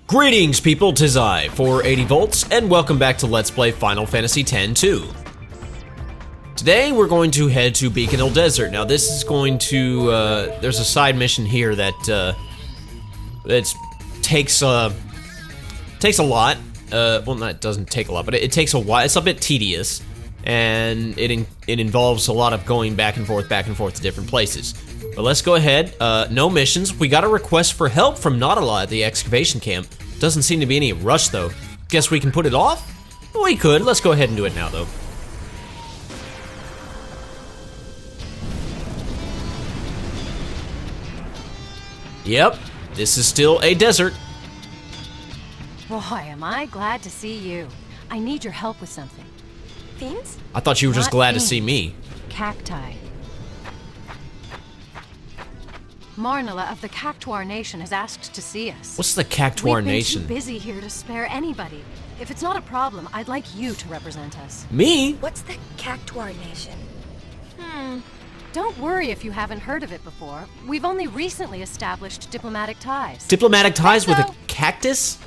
Greetings people, 'tis I, 480 volts, and welcome back to Let's Play Final Fantasy X-2. Today we're going to head to Beacon Hill Desert. Now this is going to, there's a side mission here that, takes a lot. Well, not, it doesn't take a lot, but it takes a while. It's a bit tedious, and it involves a lot of going back and forth to different places. But let's go ahead. No missions. We got a request for help from Nautilus at the excavation camp. Doesn't seem to be any rush though. Guess we can put it off? We could. Let's go ahead and do it now though. Yep, this is still a desert. Boy, am I glad to see you. I need your help with something. Fiends? I thought you were just Not glad to fiends. see me. Cacti. Marnala of the Cactuar Nation has asked to see us. What's the Cactuar We've been Nation? too busy here to spare anybody. If it's not a problem, I'd like you to represent us. Me? What's the Cactuar Nation? Don't worry if you haven't heard of it before. We've only recently established diplomatic ties. Diplomatic ties with a Benzo. cactus?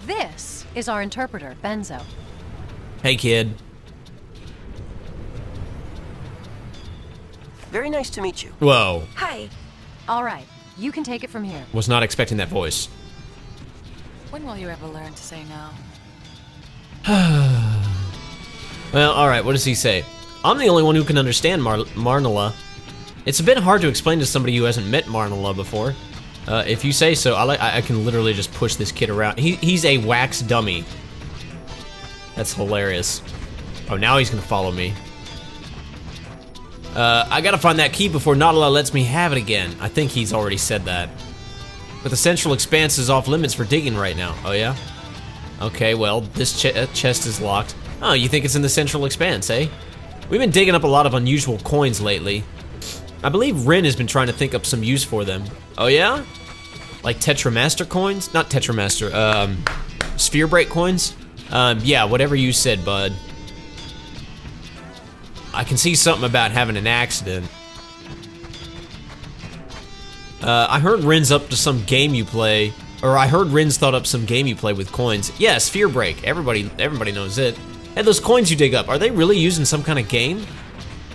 This is our interpreter, Benzo. Hey kid. Very nice to meet you. Whoa, Hi. All right, you can take it from here. was not expecting that voice. When will you ever learn to say no? Well, alright, what does he say? I'm the only one who can understand Marnala. It's a bit hard to explain to somebody who hasn't met Marnala before. If you say so, I can literally just push this kid around. He's a wax dummy. That's hilarious. Oh, now he's gonna follow me. I gotta find that key before Nautilus lets me have it again. I think he's already said that. But the central expanse is off limits for digging right now. Oh yeah? Okay, well, this chest is locked. Oh, you think it's in the central expanse, eh? We've been digging up a lot of unusual coins lately. I believe Rin has been trying to think up some use for them. Oh yeah? Like Tetramaster coins? Not Tetramaster, Sphere Break coins? Yeah, whatever you said, bud. I can see something about having an accident. I heard Rin's up to some game you play, or I heard Rin's thought up some game you play with coins. Yeah, Sphere Break. Everybody knows it. Hey, those coins you dig up, are they really used in some kind of game?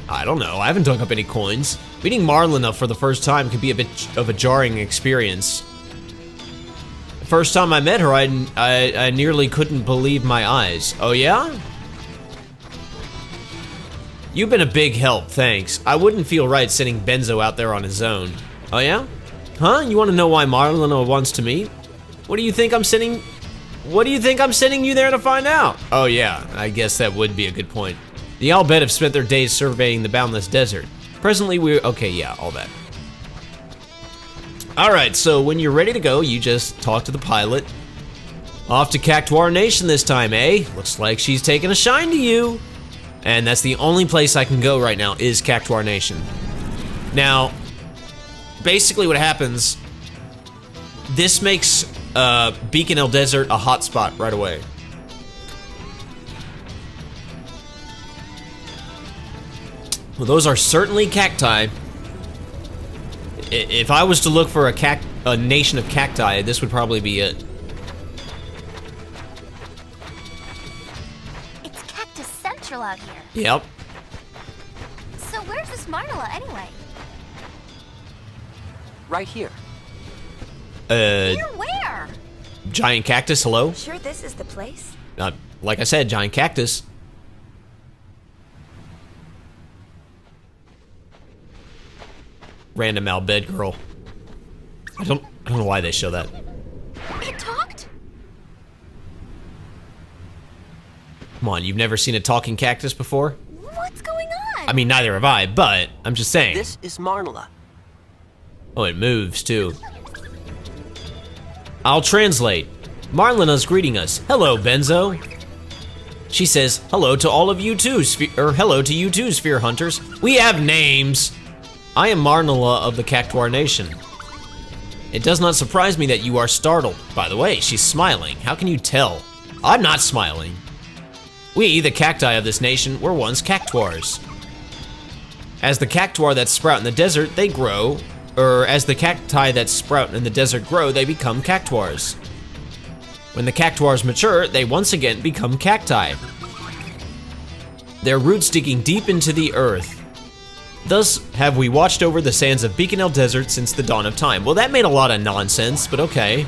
I don't know. I haven't dug up any coins. Meeting Marlena for the first time could be a bit of a jarring experience. The first time I met her, I nearly couldn't believe my eyes. Oh yeah? You've been a big help, thanks. I wouldn't feel right sending Benzo out there on his own. Oh yeah? Huh? You want to know why Marlena wants to meet? What do you think I'm sending you there to find out? Oh yeah, I guess that would be a good point. The Albed have spent their days surveying the boundless desert. Presently okay, yeah, all that. Alright, so when you're ready to go, you just talk to the pilot. Off to Cactuar Nation this time, eh? Looks like she's taking a shine to you. And that's the only place I can go right now is Cactuar Nation. Now, basically what happens, this makes Beacon Hill Desert a hotspot right away. Well, those are certainly cacti. If I was to look for a nation of cacti, this would probably be it. It's Cactus Central out here. Yep. So where's this Marnala anyway? Right here. Here where? Giant cactus, hello? Sure this is the place? Like I said, giant cactus. Random Albed girl. I don't know why they show that. It talked? Come on, you've never seen a talking cactus before? What's going on? I mean, neither have I, but I'm just saying. This is Marnala. Oh, it moves too. I'll translate. Marlena's greeting us. Hello, Benzo. She says, hello to all of you too, hello to you too, Sphere Hunters. We have names. I am Marnala of the Cactuar Nation. It does not surprise me that you are startled. By the way, she's smiling. How can you tell? I'm not smiling. We, the cacti of this nation, were once Cactuars. As the cactuar that sprout in the desert, they grow, or as the cacti that sprout in the desert grow, they become cactuars. When the cactuars mature, they once again become cacti. Their roots digging deep into the earth. Thus have we watched over the sands of Beacon Hill Desert since the dawn of time. Well, that made a lot of nonsense, but okay.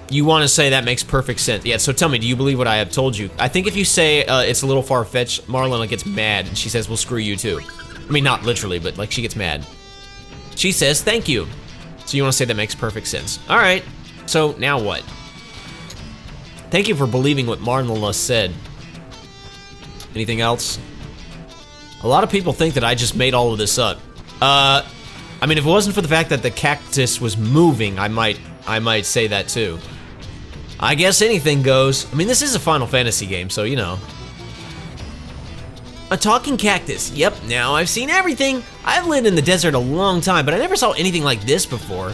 You want to say that makes perfect sense. Yeah, so tell me, do you believe what I have told you? I think if you say it's a little far-fetched, Marlena gets mad, and she says, well, screw you too. I mean, not literally, but like she gets mad. She says, thank you. So you want to say that makes perfect sense. All right, so now what? Thank you for believing what Marlena said. Anything else? A lot of people think that I just made all of this up. I mean, if it wasn't for the fact that the cactus was moving, I might say that too. I guess anything goes. I mean, this is a Final Fantasy game, so you know. A talking cactus. Yep, now I've seen everything. I've lived in the desert a long time, but I never saw anything like this before.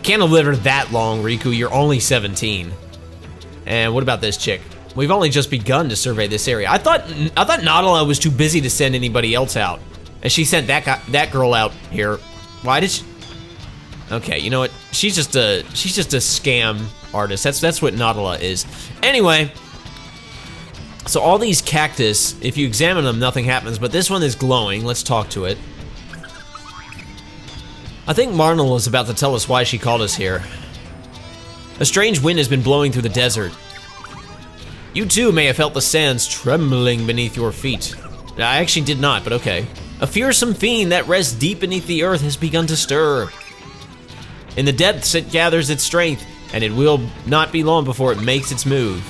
Can't have lived that long, Riku. You're only 17. And what about this chick? We've only just begun to survey this area. I thought Nautilus was too busy to send anybody else out, and she sent that girl out here. Why did she? Okay, you know what? She's just a scam artist. That's what Nautilus is. Anyway, so all these cactus, if you examine them, nothing happens. But this one is glowing. Let's talk to it. I think Marnell is about to tell us why she called us here. A strange wind has been blowing through the desert. You too may have felt the sands trembling beneath your feet. I actually did not, but okay. A fearsome fiend that rests deep beneath the earth has begun to stir. In the depths it gathers its strength, and it will not be long before it makes its move.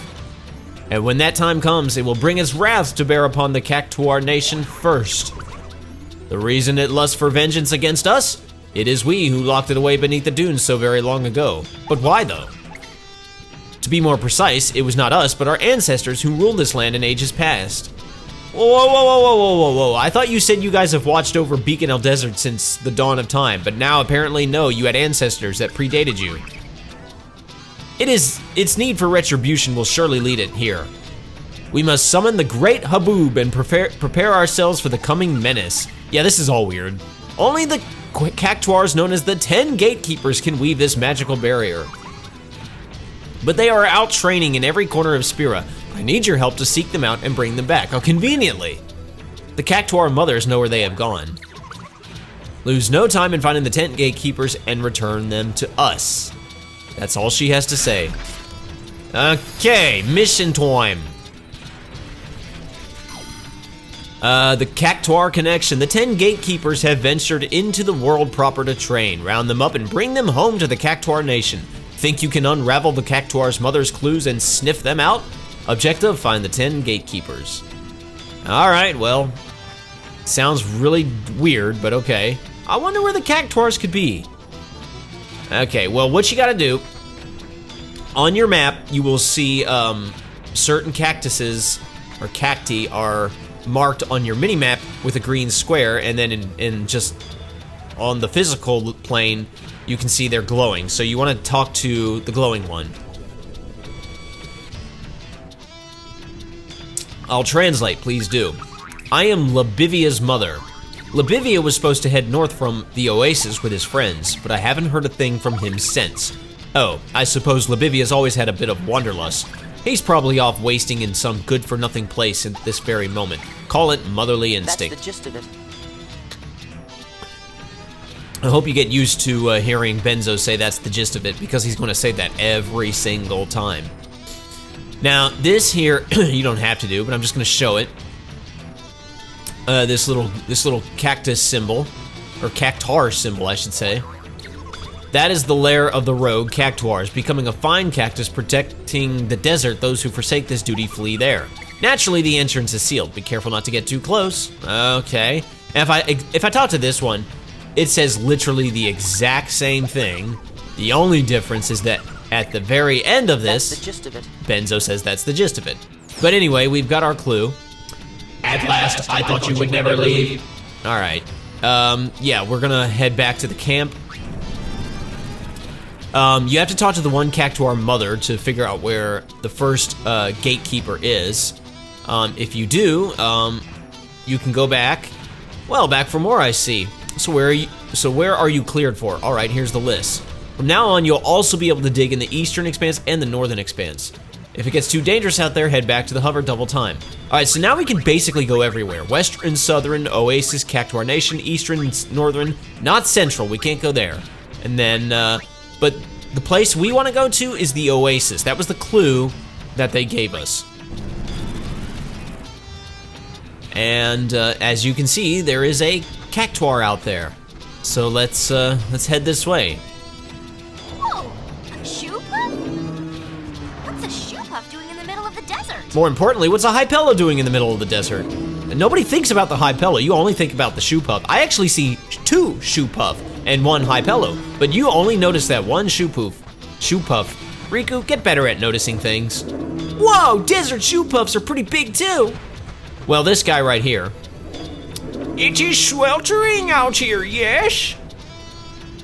And when that time comes, it will bring its wrath to bear upon the Cactuar nation first. The reason it lusts for vengeance against us? It is we who locked it away beneath the dunes so very long ago. But why though? To be more precise, it was not us, but our ancestors who ruled this land in ages past. Whoa, whoa, whoa, whoa, whoa, whoa, whoa. I thought you said you guys have watched over Beacon Hill Desert since the dawn of time, but now apparently no, you had ancestors that predated you. Its need for retribution will surely lead it here. We must summon the great Haboob and prepare ourselves for the coming menace. Yeah, this is all weird. Only the Cactuars known as the 10 Gatekeepers can weave this magical barrier. But they are out training in every corner of Spira. I need your help to seek them out and bring them back. How conveniently. The Cactuar mothers know where they have gone. Lose no time in finding the 10 Gatekeepers and return them to us. That's all she has to say. Okay, mission time. The Cactuar connection. The 10 Gatekeepers have ventured into the world proper to train. Round them up and bring them home to the Cactuar nation. Think you can unravel the Cactuar's mother's clues and sniff them out? Objective, find the 10 Gatekeepers. Alright, well, sounds really weird, but okay. I wonder where the Cactuars could be. Okay, well, what you gotta do, on your map, you will see certain cactuses, or cacti, are marked on your mini-map with a green square, and then in just on the physical plane, you can see they're glowing. So you want to talk to the glowing one. I'll translate, please do. I am Labivia's mother. Labivia was supposed to head north from the oasis with his friends, but I haven't heard a thing from him since. Oh, I suppose Labivia's always had a bit of wanderlust. He's probably off wasting in some good-for-nothing place at this very moment. Call it motherly instinct. That's the gist of it. I hope you get used to hearing Benzo say that's the gist of it, because he's going to say that every single time. Now, this here, you don't have to do, but I'm just going to show it. This little cactus symbol, or cactuar symbol, I should say. That is the lair of the rogue Cactuars, becoming a fine cactus protecting the desert. Those who forsake this duty flee there. Naturally, the entrance is sealed. Be careful not to get too close. Okay. And if I talk to this one, it says literally the exact same thing. The only difference is that at the very end of this, That's the gist of it. Benzo says that's the gist of it. But anyway, we've got our clue. At last, I thought you would never leave. All right. Yeah, we're gonna head back to the camp. You have to talk to the one Cactuar mother to figure out where the first gatekeeper is. If you do, you can go back. Well, back for more, I see. So where are you cleared for? All right, here's the list. From now on, you'll also be able to dig in the eastern expanse and the northern expanse. If it gets too dangerous out there, head back to the hover double time. Alright, so now we can basically go everywhere. Western, southern, Oasis, Cactuar Nation, eastern, northern, not central, we can't go there. And then, but the place we want to go to is the Oasis. That was the clue that they gave us. And as you can see, there is a Cactuar out there. So let's head this way. Whoa! A shoe puff? What's a shoe puff doing in the middle of the desert? More importantly, what's a Hypello doing in the middle of the desert? And nobody thinks about the Hypello, you only think about the shoe puff. I actually see 2 shoe puff and 1 Hypello, but you only notice that 1 shoe puff. Riku, get better at noticing things. Whoa, desert shoe puffs are pretty big too. Well, this guy right here. It is sweltering out here, yes?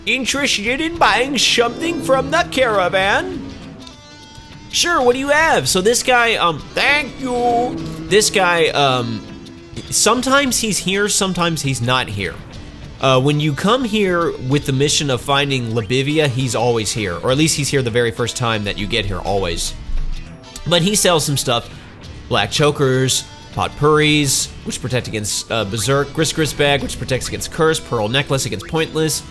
Interested in buying something from the caravan? Sure, what do you have? So this guy, thank you. This guy, sometimes he's here, sometimes he's not here. When you come here with the mission of finding Libivia, he's always here. Or at least he's here the very first time that you get here, always. But he sells some stuff. Black chokers, potpourris, which protect against berserk, Gris bag, which protects against curse, pearl necklace against pointless,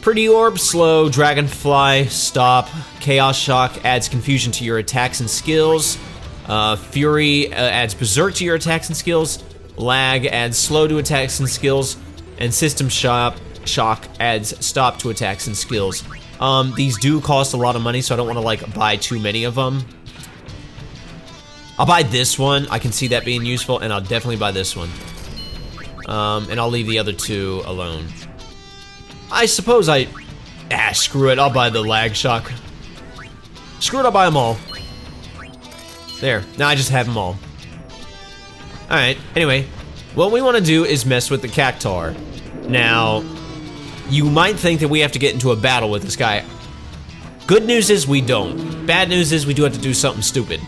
pretty orb, slow, dragonfly, stop, chaos shock adds confusion to your attacks and skills, fury adds berserk to your attacks and skills, lag adds slow to attacks and skills, and system shock adds stop to attacks and skills. These do cost a lot of money, so I don't want to like buy too many of them. I'll buy this one, I can see that being useful, and I'll definitely buy this one. And I'll leave the other 2 alone. I suppose screw it, I'll buy the lag shock. Screw it, I'll buy them all. There, now I just have them all. Alright, anyway, what we want to do is mess with the Cactuar. Now, you might think that we have to get into a battle with this guy. Good news is we don't. Bad news is we do have to do something stupid.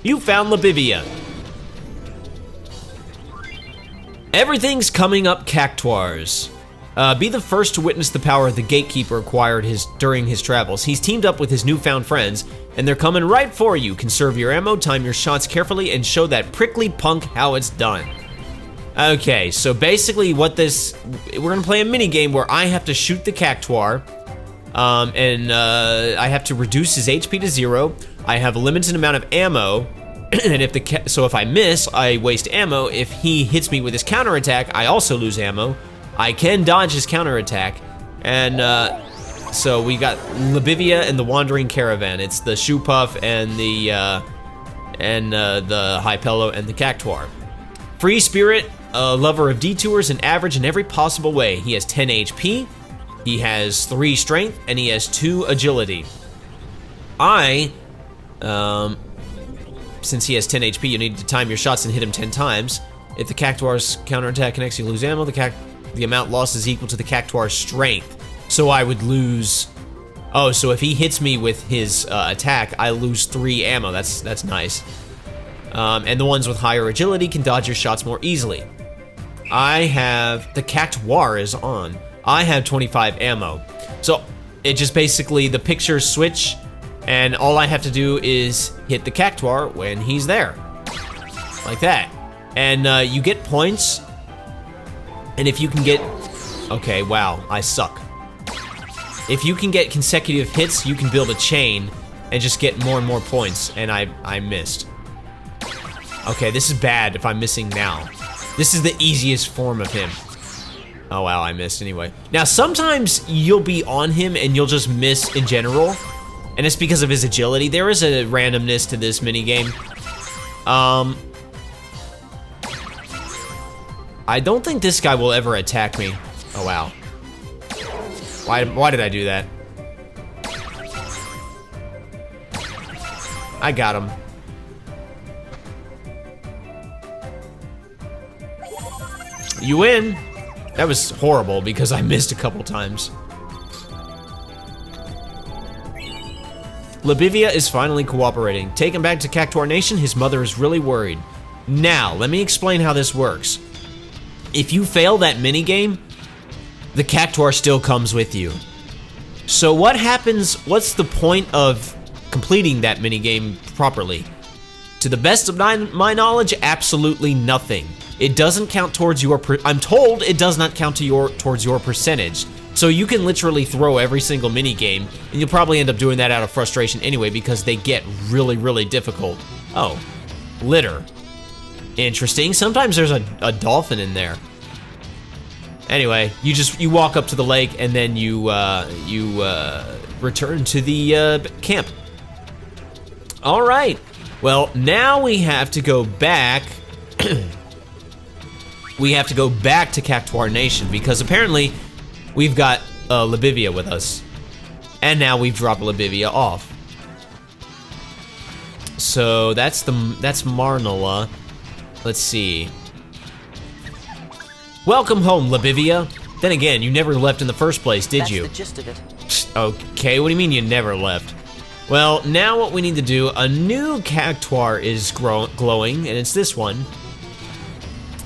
You found Libivia. Everything's coming up Cactuars. Be the first to witness the power the Gatekeeper acquired during his travels. He's teamed up with his newfound friends, and they're coming right for you. Conserve your ammo, time your shots carefully, and show that prickly punk how it's done. Okay, so basically we're gonna play a mini game where I have to shoot the Cactuar, and I have to reduce his HP to 0. I have a limited amount of ammo, and if I miss, I waste ammo. If he hits me with his counterattack, I also lose ammo. I can dodge his counterattack, and so we got Libivia and the Wandering Caravan. It's the Shoe Puff and the Hypello and the Cactuar. Free spirit, a lover of detours, and average in every possible way. He has 10 HP, he has 3 strength, and he has 2 agility. Since he has 10 HP, you need to time your shots and hit him 10 times. If the Cactuar's counterattack connects, you lose ammo. The amount lost is equal to the Cactuar's strength. So I would lose... Oh, so if he hits me with his attack, I lose 3 ammo. That's nice. And the ones with higher agility can dodge your shots more easily. The Cactuar is on. I have 25 ammo. So it just basically, the pictures switch, and all I have to do is hit the Cactuar when he's there. Like that. And you get points, and if you can get... Okay, wow, I suck. If you can get consecutive hits, you can build a chain and just get more and more points, and I missed. Okay, this is bad if I'm missing now. This is the easiest form of him. Oh wow, I missed anyway. Now sometimes you'll be on him and you'll just miss in general, and it's because of his agility. There is a randomness to this minigame. I don't think this guy will ever attack me. Oh wow. Why did I do that? I got him. You win. That was horrible because I missed a couple times. Libivia is finally cooperating. Taken back to Cactuar Nation, his mother is really worried. Now, let me explain how this works. If you fail that minigame, the Cactuar still comes with you. So what happens, what's the point of completing that minigame properly? To the best of my knowledge, absolutely nothing. It doesn't count towards your, I'm told it does not count towards your percentage. So you can literally throw every single minigame, and you'll probably end up doing that out of frustration anyway because they get really, really difficult. Oh, litter. Interesting. Sometimes there's a dolphin in there. Anyway, you walk up to the lake and then you return to the camp. All right. Well, now we have to go back. We have to go back to Cactuar Nation because apparently we've got Libivia with us, and now we've dropped Libivia off. So that's Marnola. Let's see. Welcome home, Libivia. Then again, you never left in the first place, did you? That's the gist of it. Okay, what do you mean you never left? Well, now what we need to do, a new Cactuar is glowing, and it's this one.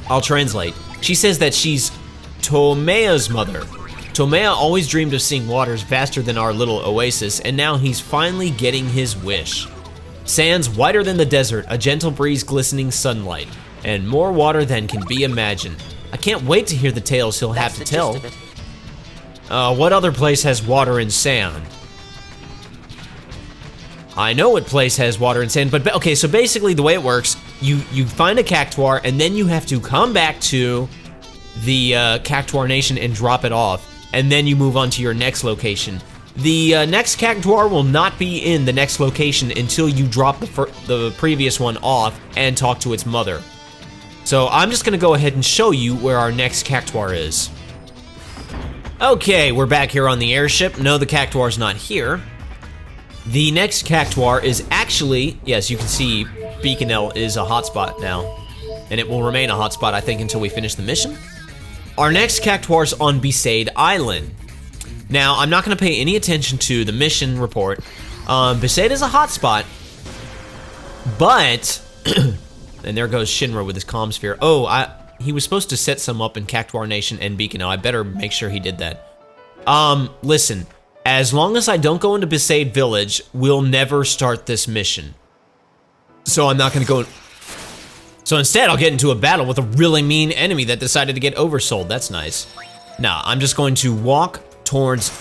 I'll translate. She says that she's Tomea's mother. Tomea always dreamed of seeing waters vaster than our little oasis, and now he's finally getting his wish. Sands whiter than the desert, a gentle breeze glistening sunlight, and more water than can be imagined. I can't wait to hear the tales he'll have to tell. That's the gist of it. What other place has water and sand? I know what place has water and sand, but okay, so basically the way it works, you find a Cactuar, and then you have to come back to the Cactuar Nation and drop it off, and then you move on to your next location. The next Cactuar will not be in the next location until you drop the previous one off and talk to its mother. So I'm just gonna go ahead and show you where our next Cactuar is. Okay, we're back here on the airship. No, the Cactuar's not here. The next Cactuar is actually, yes, you can see Beaconell is a hotspot now, and it will remain a hotspot, I think, until we finish the mission. Our next Cactuar's on Besaid Island. Now, I'm not going to pay any attention to the mission report. Besaid is a hotspot, but, and there goes Shinra with his comm sphere. Oh, he was supposed to set some up in Cactuar Nation and Beaconell. I better make sure he did that. Listen. As long as I don't go into Besaid Village, we'll never start this mission. So I'm not gonna go... So instead, I'll get into a battle with a really mean enemy that decided to get oversold. That's nice. Nah, I'm just going to walk towards...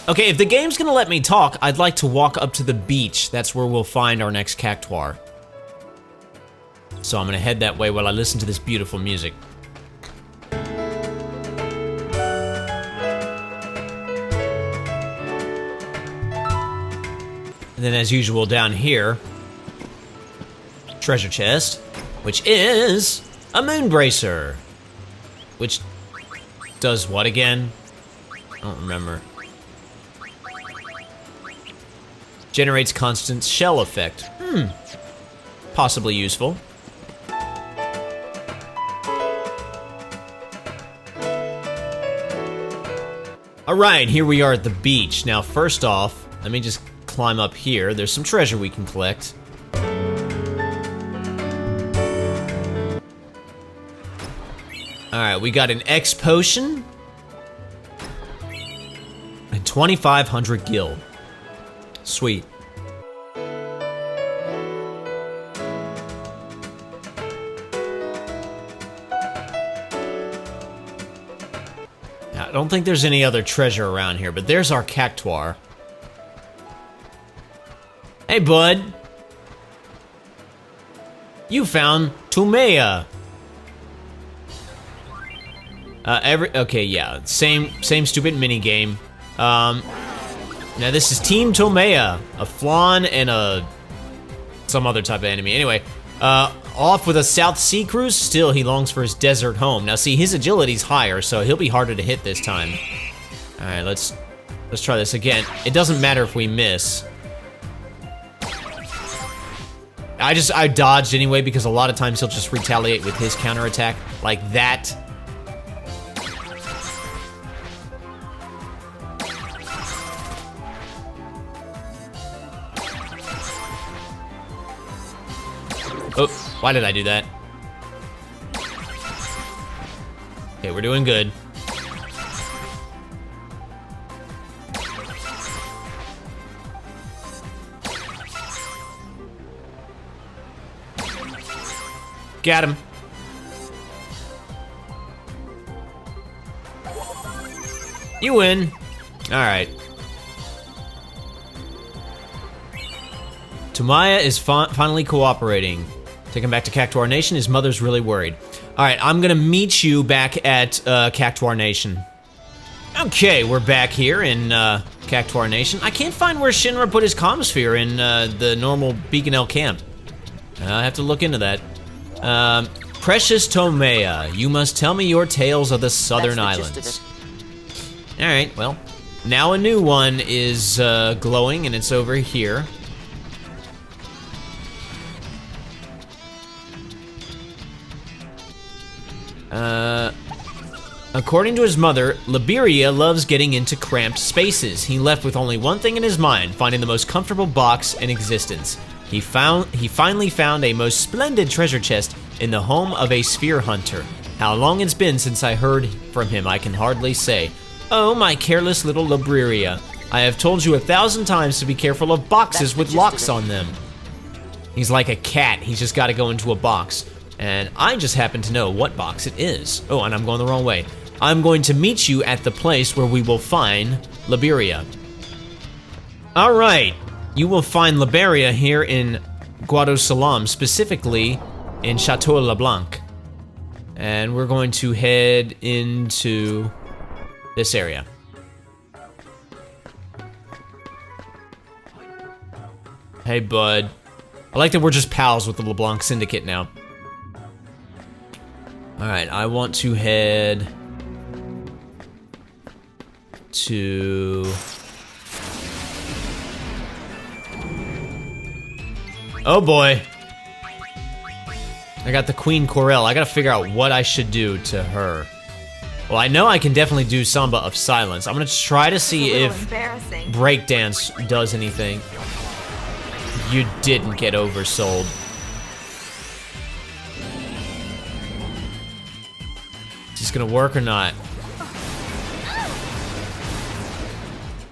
Okay, if the game's gonna let me talk, I'd like to walk up to the beach. That's where we'll find our next Cactuar. So I'm gonna head that way while I listen to this beautiful music. And then as usual down here, treasure chest, which is a Moonbracer. Which does what again? I don't remember. Generates constant shell effect. Possibly useful. Alright, here we are at the beach. Now first off, let me just climb up here. There's some treasure we can collect. Alright, we got an X potion and 2,500 gil. Sweet. Now, I don't think there's any other treasure around here, but there's our Cactuar. Hey, bud. You found Tomea. Okay, yeah, same stupid mini game. Now this is Team Tomea, a Flan and some other type of enemy. Anyway, off with a South Sea cruise. Still, he longs for his desert home. Now, see, his agility's higher, so he'll be harder to hit this time. All right, let's try this again. It doesn't matter if we miss. I dodged anyway because a lot of times he'll just retaliate with his counterattack like that. Oh, why did I do that? Okay, we're doing good. Got him. You win. Alright. Tamaya is finally cooperating. Take him back to Cactuar Nation. His mother's really worried. Alright, I'm gonna meet you back at Cactuar Nation. Okay, we're back here in Cactuar Nation. I can't find where Shinra put his comm sphere in the normal Beacon L camp. I have to look into that. Precious Tomea, you must tell me your tales of the Southern Islands. Alright, well, now a new one is glowing, and it's over here. According to his mother, Liberia loves getting into cramped spaces. He left with only one thing in his mind, finding the most comfortable box in existence. He finally found a most splendid treasure chest in the home of a sphere hunter. How long it's been since I heard from him, I can hardly say. Oh, my careless little Liberia. I have told you 1,000 times to be careful of boxes with locks on them. He's like a cat, he's just gotta go into a box. And I just happen to know what box it is. Oh, and I'm going the wrong way. I'm going to meet you at the place where we will find Liberia. All right, you will find Liberia here in Guadosalam, specifically in Chateau LeBlanc. And we're going to head into this area. Hey, bud. I like that we're just pals with the LeBlanc Syndicate now. Alright, I want to head to... Oh boy. I got the Queen Corel. I gotta figure out what I should do to her. Well, I know I can definitely do Samba of Silence. I'm gonna try to see if Breakdance does anything. You didn't get oversold. Is this gonna work or not?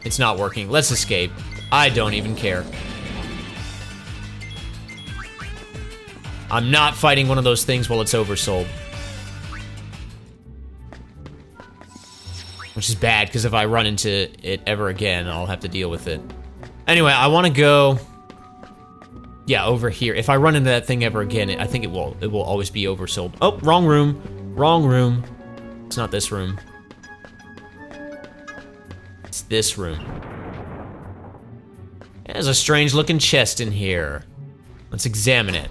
It's not working. Let's escape. I don't even care. I'm not fighting one of those things while it's oversold. Which is bad, because if I run into it ever again, I'll have to deal with it. Anyway, I want to go... Yeah, over here. If I run into that thing ever again, I think it will always be oversold. Oh, wrong room. Wrong room. It's not this room. It's this room. There's a strange looking chest in here. Let's examine it.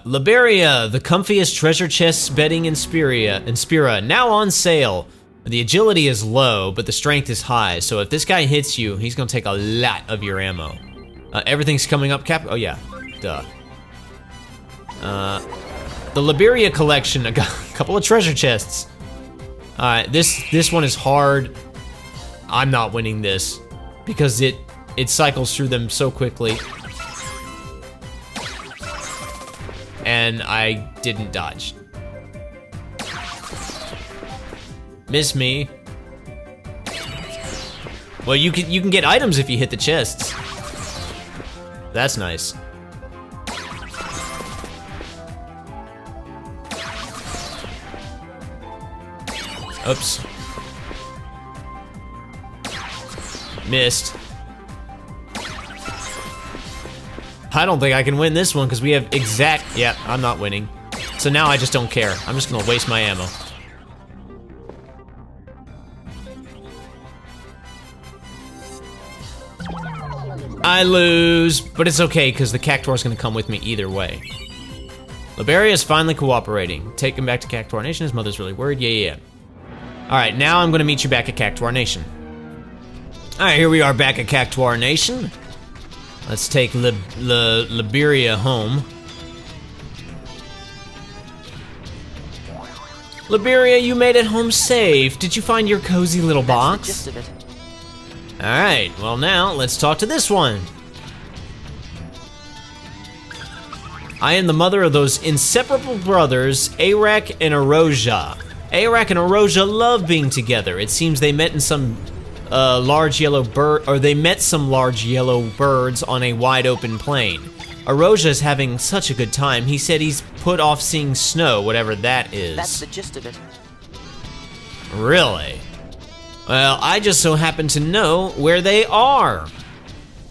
Liberia, the comfiest treasure chests bedding in Spira, now on sale. The agility is low, but the strength is high, so if this guy hits you, he's gonna take a lot of your ammo. Everything's coming up, oh yeah, duh. The Liberia collection, I got a couple of treasure chests. This one is hard. I'm not winning this, because it cycles through them so quickly. And I didn't dodge. Miss me. Well, you can get items if you hit the chests. That's nice. Oops. Missed. I don't think I can win this one because we have exact... Yeah, I'm not winning. So now I just don't care. I'm just gonna waste my ammo. I lose, but it's okay because the Cactuar is gonna come with me either way. Liberia is finally cooperating. Take him back to Cactuar Nation. His mother's really worried. Yeah. All right, now I'm gonna meet you back at Cactuar Nation. All right, here we are back at Cactuar Nation. Let's take Liberia home. Liberia, you made it home safe. Did you find your cozy little box? That's the gist of it. Alright, well now, let's talk to this one. I am the mother of those inseparable brothers, Arak and Aroja. Arak and Aroja love being together. It seems they met in some a large yellow bird, or they met some large yellow birds on a wide open plain. Aroja is having such a good time. He said he's put off seeing snow, whatever that is. That's the gist of it. Really? Well, I just so happen to know where they are.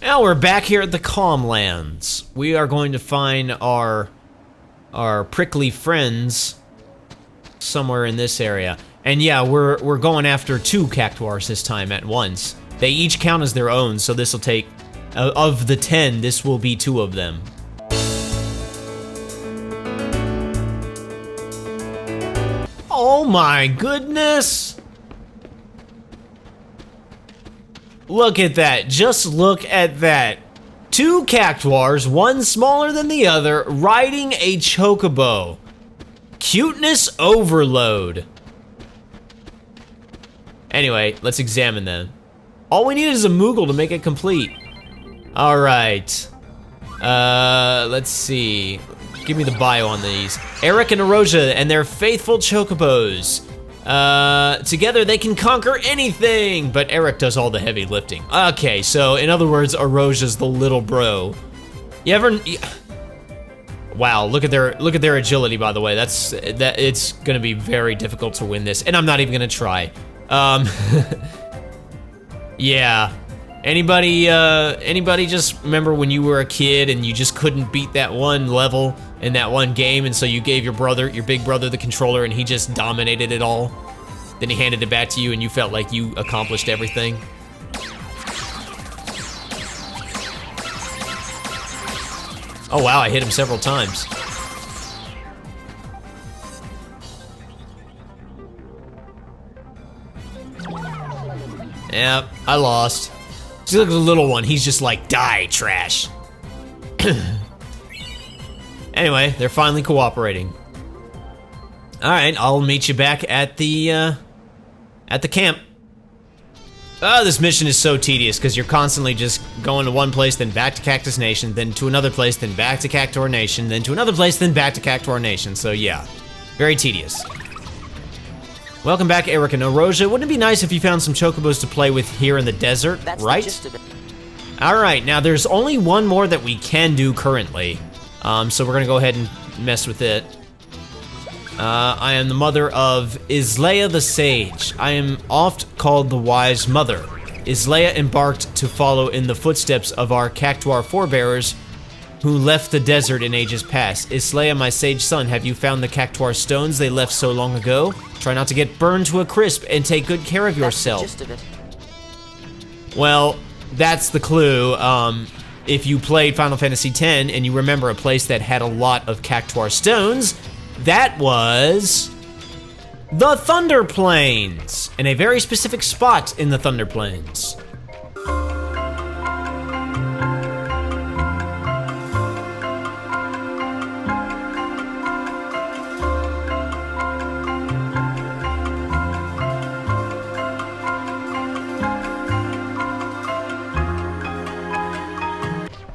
Now we're back here at the Calmlands. We are going to find our prickly friends somewhere in this area. And yeah, we're going after 2 Cactuars this time at once. They each count as their own, so this will take, of the 10, this will be 2 of them. Oh my goodness! Look at that, just look at that. 2 Cactuars, one smaller than the other, riding a chocobo. Cuteness overload. Anyway, let's examine them. All we need is a Moogle to make it complete. All right. Let's see. Give me the bio on these. Eric and Aroja and their faithful chocobos. Together they can conquer anything, but Eric does all the heavy lifting. Okay, so in other words, Aroja's the little bro. You ever? Wow, look at their agility, by the way. It's gonna be very difficult to win this, and I'm not even gonna try. Yeah. Anybody just remember when you were a kid and you just couldn't beat that one level in that one game, and so you gave your big brother the controller and he just dominated it all? Then he handed it back to you and you felt like you accomplished everything? Oh wow, I hit him several times. Yep, I lost. See, look at the little one. He's just like, die, trash. Anyway, they're finally cooperating. All right, I'll meet you back at the camp. Oh, this mission is so tedious because you're constantly just going to one place, then back to Cactus Nation, then to another place, then back to Cactuar Nation, then to another place, then back to Cactuar Nation. So yeah, very tedious. Welcome back, Eric and Aroja. Wouldn't it be nice if you found some chocobos to play with here in the desert, That's right? The gist of it. All right, now there's only one more that we can do currently. So we're gonna go ahead and mess with it. I am the mother of Islaya the Sage. I am oft called the Wise Mother. Islaya embarked to follow in the footsteps of our Cactuar forebearers who left the desert in ages past. Islaya, my sage son, have you found the Cactuar stones they left so long ago? Try not to get burned to a crisp and take good care of yourself. That's the gist of it. Well, that's the clue. If you played Final Fantasy X and you remember a place that had a lot of Cactuar stones, that was the Thunder Plains, in a very specific spot in the Thunder Plains.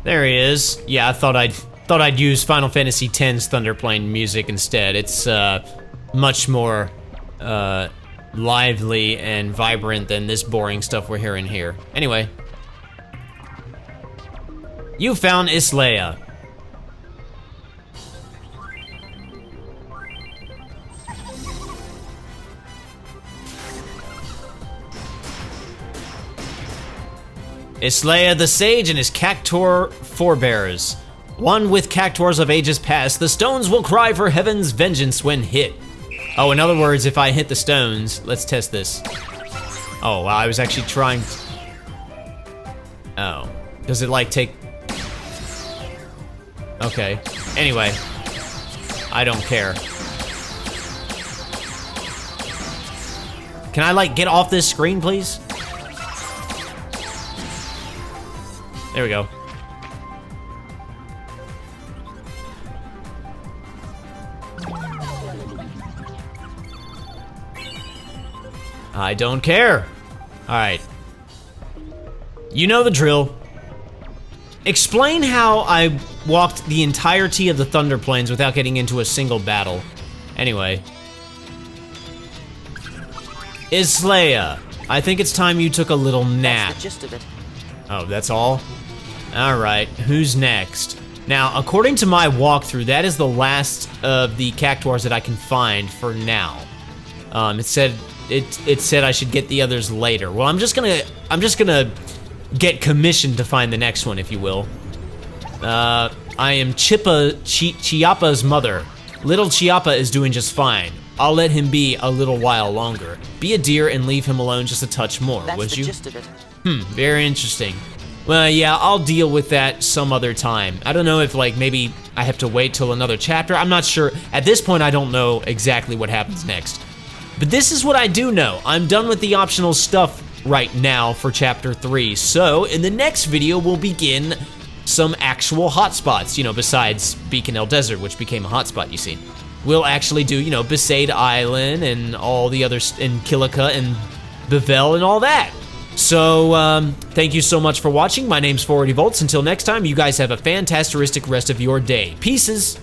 There he is. Yeah, I thought I'd use Final Fantasy X's Thunderplane music instead. It's much more lively and vibrant than this boring stuff we're hearing here. Anyway, you found Islaya. Islaya the Sage and his Cactuar forebearers. One with Cactuars of ages past, the stones will cry for heaven's vengeance when hit. Oh, in other words, if I hit the stones, let's test this. Oh, wow, I was actually trying to... Oh. Does it, like, take... Okay. Anyway. I don't care. Can I, like, get off this screen, please? There we go. I don't care. All right. You know the drill. Explain how I walked the entirety of the Thunder Plains without getting into a single battle. Anyway. Islaya, I think it's time you took a little nap. That's the gist of it. Oh, that's all? Alright, who's next? Now, according to my walkthrough, that is the last of the cactuars that I can find for now. It said I should get the others later. Well, I'm just gonna get commissioned to find the next one, if you will. I am Chiappa's mother. Little Chiappa is doing just fine. I'll let him be a little while longer. Be a dear and leave him alone just a touch more, That's would the you? gist of it. Very interesting. Well, yeah, I'll deal with that some other time. I don't know if, like, maybe I have to wait till another chapter. I'm not sure. At this point, I don't know exactly what happens next. But this is what I do know. I'm done with the optional stuff right now for Chapter 3. So, in the next video, we'll begin some actual hotspots, you know, besides Beacon El Desert, which became a hotspot, you see. We'll actually do, you know, Besaid Island and all the others, and Kilika and Bevel and all that. So, thank you so much for watching. My name's 480 Volts. Until next time, you guys have a fantastic rest of your day. Pieces.